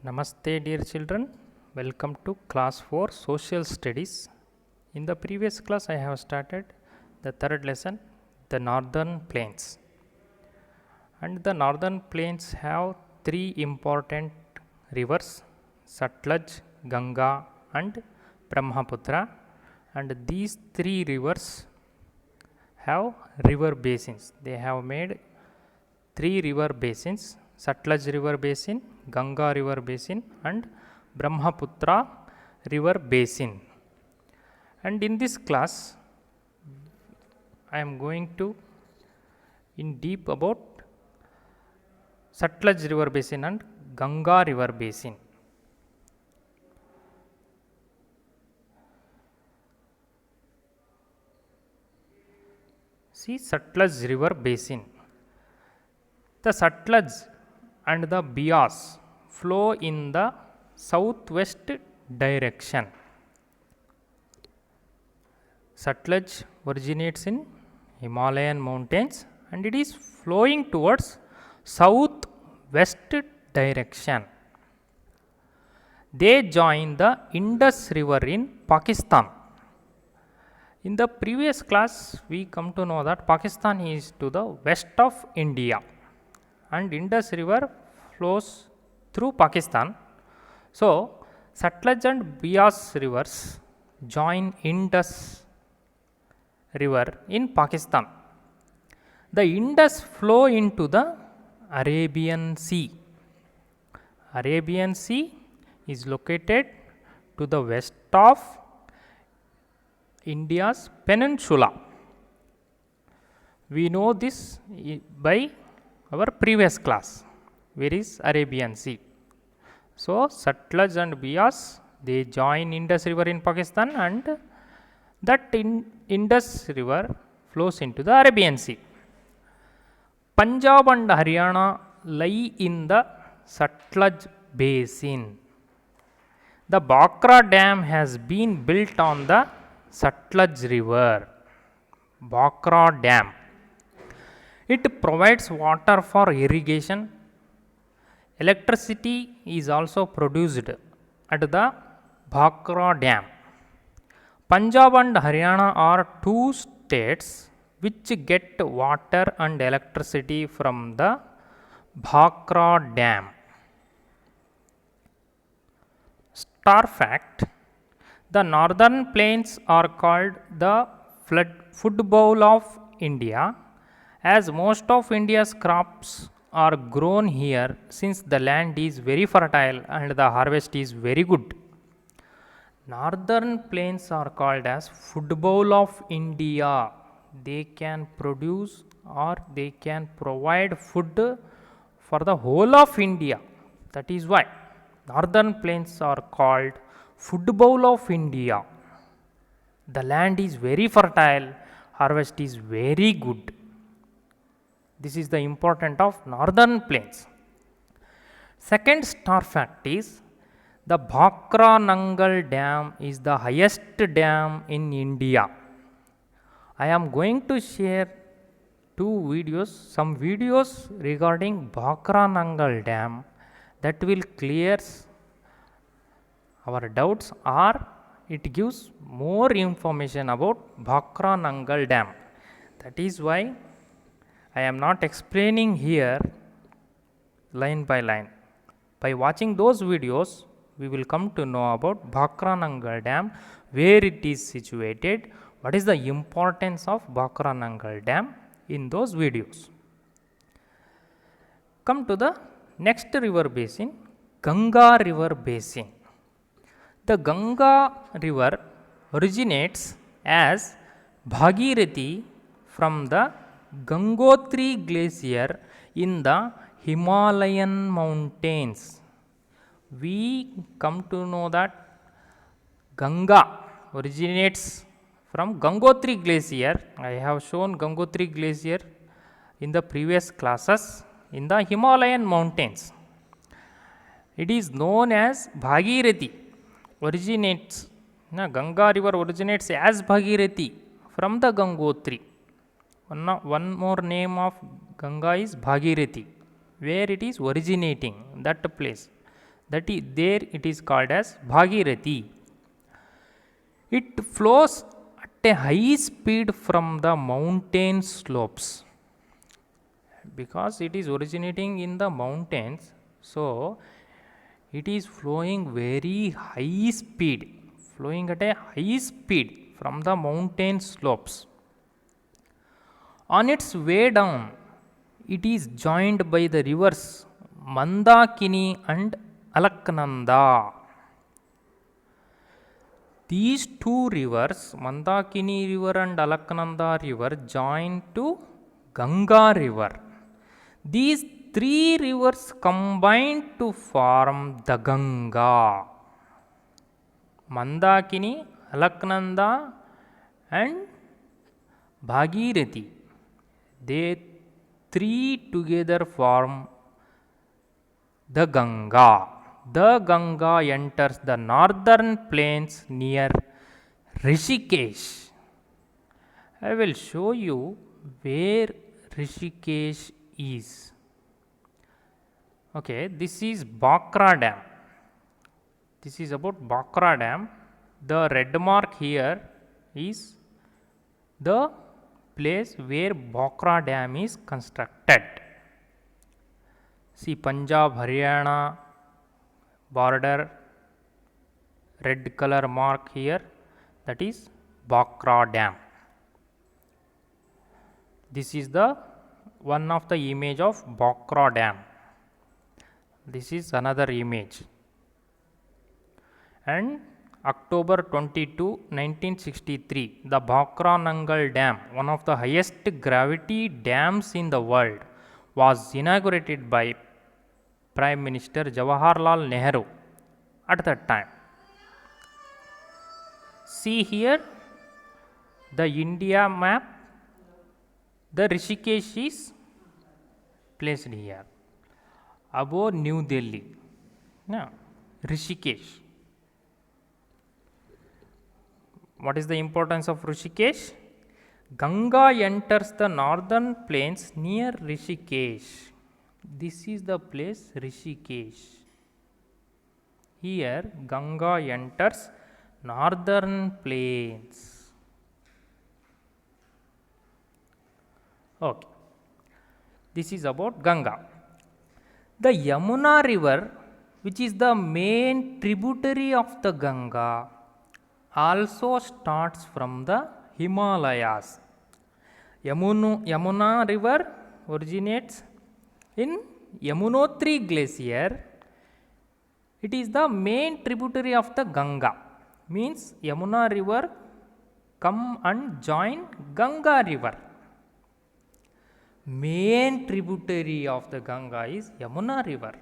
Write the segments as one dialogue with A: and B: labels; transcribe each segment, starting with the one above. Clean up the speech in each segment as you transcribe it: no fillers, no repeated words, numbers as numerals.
A: Namaste dear children, welcome to class 4 social studies. In the previous class I have started the third lesson, the northern plains. And the northern plains have three important rivers, Sutlej, Ganga and Brahmaputra, and these three rivers have river basins. They have made three river basins, Sutlej river basin, Ganga river basin and Brahmaputra river basin. And in this class I am going to in deep about Sutlej river basin and Ganga river basin. See Sutlej river basin. The Sutlej and the Beas flow in the southwest direction. Sutlej originates in Himalayan mountains and it is flowing towards southwest direction. They join the Indus river in Pakistan. In the previous class we come to know that Pakistan is to the west of India and Indus river flows through Pakistan. So Sutlej and Beas rivers join Indus river in Pakistan. The Indus flow into the Arabian Sea. Arabian Sea is located to the west of India's peninsula. We know this by our previous class, where is Arabian Sea. So Sutlej and Beas, they join Indus river in Pakistan and that Indus river flows into the Arabian Sea. Punjab and Haryana lie in the Sutlej basin. The Bhakra dam has been built on the Sutlej river. Bhakra dam. It provides water for irrigation. Electricity is also produced at the Bhakra dam. Punjab and Haryana are two states which get water and electricity from the Bhakra dam. Star fact: the northern plains are called the food bowl of India, as most of India's crops are grown here since the land is very fertile and the harvest is very good. Northern plains are called as food bowl of India. They can produce or they can provide food for the whole of India. That is why northern plains are called food bowl of India. The land is very fertile, harvest is very good. This is the importance of northern plains. Second star fact is the Bhakra Nangal dam is the highest dam in India. I am going to share some videos regarding Bhakra Nangal dam that will clear our doubts or it gives more information about Bhakra Nangal dam. That is why I am not explaining here line by line. By watching those videos, we will come to know about Bhakra Nangal dam, where it is situated, what is the importance of Bhakra Nangal dam in those videos. Come to the next river basin, Ganga river basin. The Ganga river originates as Bhagirathi from the Gangotri glacier in the Himalayan mountains. We come to know that Ganga originates from Gangotri glacier. I have shown Gangotri glacier in the previous classes in the Himalayan mountains. It is known as Bhagirathi. Ganga river originates as Bhagirathi from the Gangotri. One more name of Ganga is Bhagirathi, where it is originating, that place. that is there it is called as Bhagirathi. It flows at a high speed from the mountain slopes because it is originating in the mountains, so it is flowing very high speed, flowing at a high speed from the mountain slopes. On its way down, it is joined by the rivers Mandakini and Alaknanda. These two rivers, Mandakini river and Alaknanda river, join to Ganga river. These three rivers combine to form the Ganga. Mandakini, Alaknanda and Bhagirathi. They three together form the Ganga. The Ganga enters the northern plains near Rishikesh. I will show you where Rishikesh is. Okay, this is Bhakra Dam. This is about Bhakra Dam. The red mark here is the place where Bhakra Dam is constructed. See Punjab, Haryana border, red color mark here, that is Bhakra Dam. This is the one of the image of Bhakra Dam. This is another image. And October 22, 1963, the Bhakra Nangal Dam, one of the highest gravity dams in the world, was inaugurated by Prime Minister Jawaharlal Nehru at that time. See here the India map, the Rishikesh is placed here above New Delhi. Now, Rishikesh. What is the importance of Rishikesh? Ganga enters the northern plains near Rishikesh. This is the place Rishikesh. Here Ganga enters northern plains. Okay. This is about Ganga. The Yamuna river, which is the main tributary of the Ganga, also starts from the Himalayas. Yamuna river originates in Yamunotri glacier. It is the main tributary of the Ganga. Means Yamuna river come and join Ganga river. Main tributary of the Ganga is Yamuna river.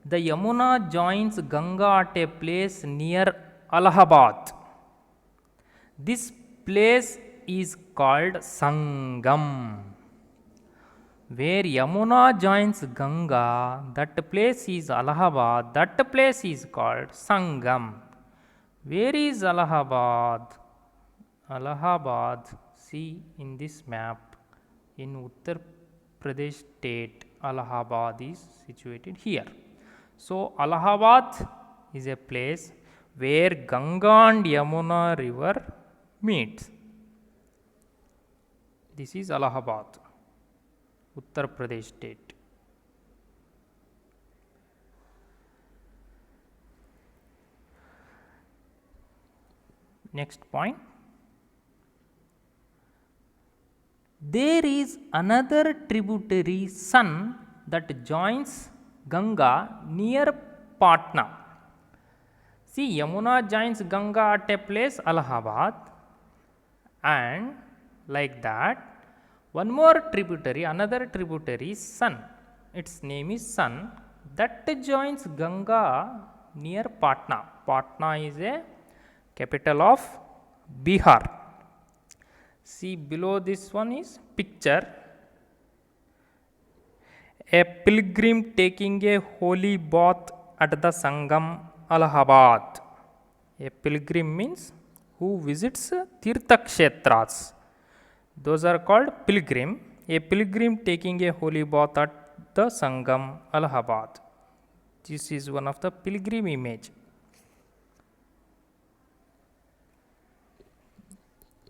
A: The Yamuna joins Ganga at a place near Allahabad. This place is called Sangam. Where Yamuna joins Ganga, that place is Allahabad, that place is called Sangam. Where is Allahabad? Allahabad, see in this map, in Uttar Pradesh state, Allahabad is situated here. So, Allahabad is a place where Ganga and Yamuna river meets. This is Allahabad, Uttar Pradesh state. Next point. There is another tributary Son that joins Ganga near Patna. See, Yamuna joins Ganga at a place Allahabad, and like that one more tributary, another tributary Son, its name is Son, that joins Ganga near Patna. Patna is a capital of Bihar. See below this one is picture, a pilgrim taking a holy bath at the Sangam, Allahabad. A pilgrim means who visits Tirtha Kshetras. Those are called pilgrim. A pilgrim taking a holy bath at the Sangam, Allahabad. This is one of the pilgrim image.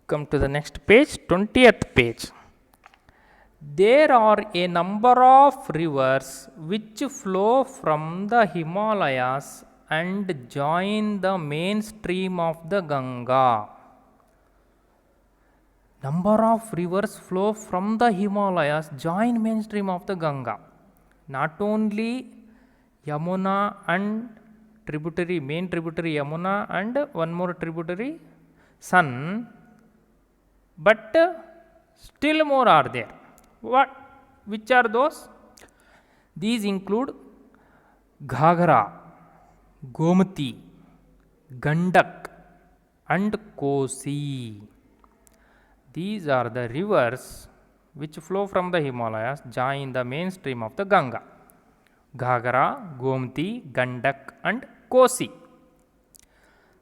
A: Come to the next page, 20th page. There are a number of rivers which flow from the Himalayas and join the main stream of the Ganga. Number of rivers flow from the Himalayas, join mainstream of the Ganga. Not only Yamuna and tributary, main tributary Yamuna and one more tributary Sun, but still more are there. Which are those? These include Ghaghara, Gomati, Gandak and Kosi. These are the rivers which flow from the Himalayas, join the main stream of the Ganga. Ghaghara, Gomati, Gandak and Kosi.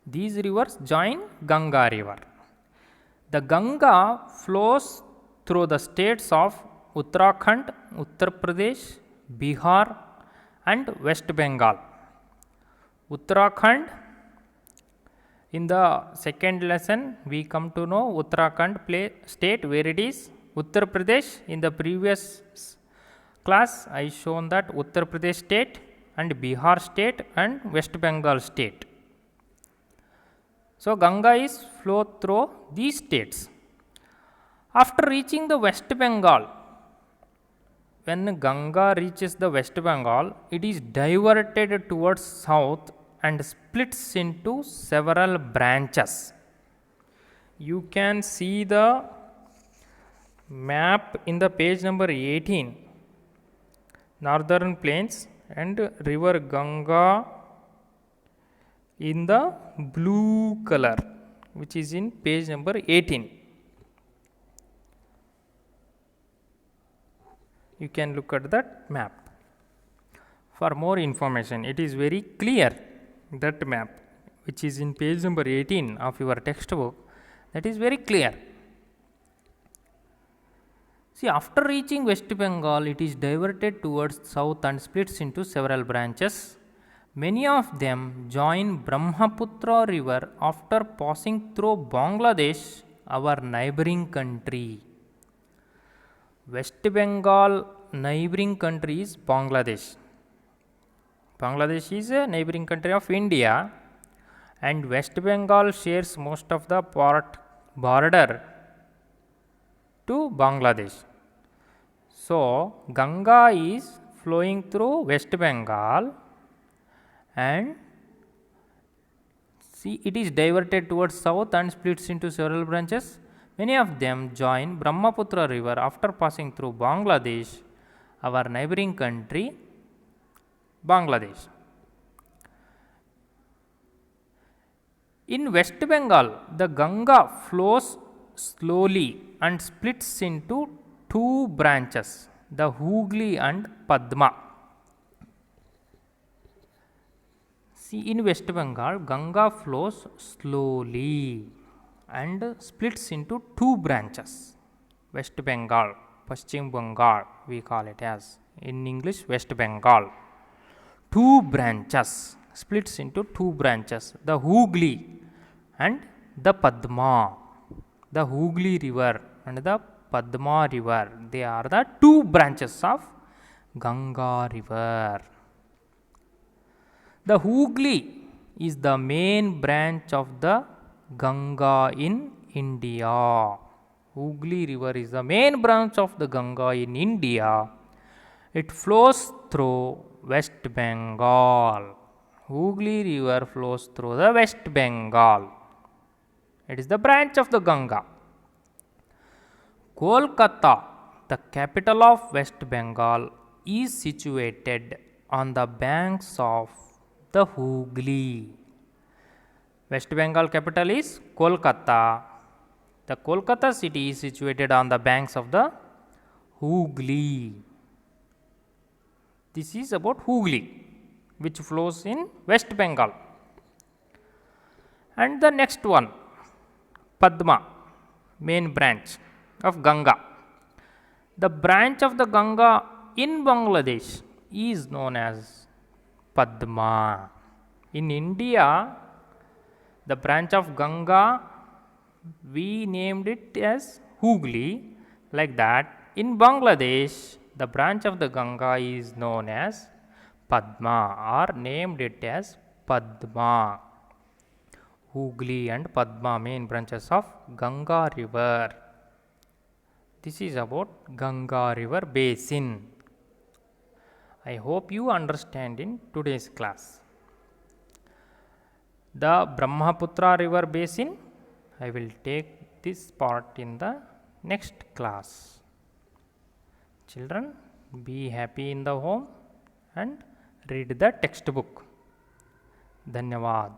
A: These rivers join Ganga river. The Ganga flows through the states of Uttarakhand, Uttar Pradesh, Bihar and West Bengal. Uttarakhand, in the second lesson we come to know Uttarakhand state where it is. Uttar Pradesh, in the previous class I shown that Uttar Pradesh state and Bihar state and West Bengal state. So Ganga is flow through these states. After reaching the West Bengal, when Ganga reaches the West Bengal, it is diverted towards south and splits into several branches. You can see the map in the page number 18. Northern plains and river Ganga in the blue color, which is in page number 18. You can look at that map. For more information, it is very clear, that map which is in page number 18 of your textbook, that is very clear. See, after reaching West Bengal, it is diverted towards south and splits into several branches. Many of them join Brahmaputra river after passing through Bangladesh, our neighboring country. West Bengal neighboring country is Bangladesh. Bangladesh is a neighboring country of India, and West Bengal shares most of the border to Bangladesh. So Ganga is flowing through West Bengal, and see, it is diverted towards south and splits into several branches. Many of them join Brahmaputra river after passing through Bangladesh, our neighboring country, Bangladesh. In West Bengal, the Ganga flows slowly and splits into two branches, the Hooghly and Padma. See, in West Bengal, Ganga flows slowly and splits into two branches. West Bengal, Paschim Bengal, we call it as, in English West Bengal. Two branches, splits into two branches, the Hooghly and the Padma. The Hooghly river and the Padma river, they are the two branches of Ganga river. The Hooghly is the main branch of the Ganga in India. Hooghly river is the main branch of the Ganga in India. It flows through West Bengal. Hooghly river flows through the West Bengal. It is the branch of the Ganga. Kolkata, the capital of West Bengal, is situated on the banks of the Hooghly. West Bengal capital is Kolkata. The Kolkata city is situated on the banks of the Hooghly. This is about Hooghly, which flows in West Bengal. And the next one, Padma, main branch of Ganga. The branch of the Ganga in Bangladesh is known as Padma. In India, the branch of Ganga, we named it as Hooghly. Like that, in Bangladesh, the branch of the Ganga is known as Padma or named it as Padma. Hooghly and Padma, main branches of Ganga river. This is about Ganga river basin. I hope you understand in today's class. The Brahmaputra river basin, I will take this part in the next class. Children, be happy in the home and read the textbook. Dhanyavad.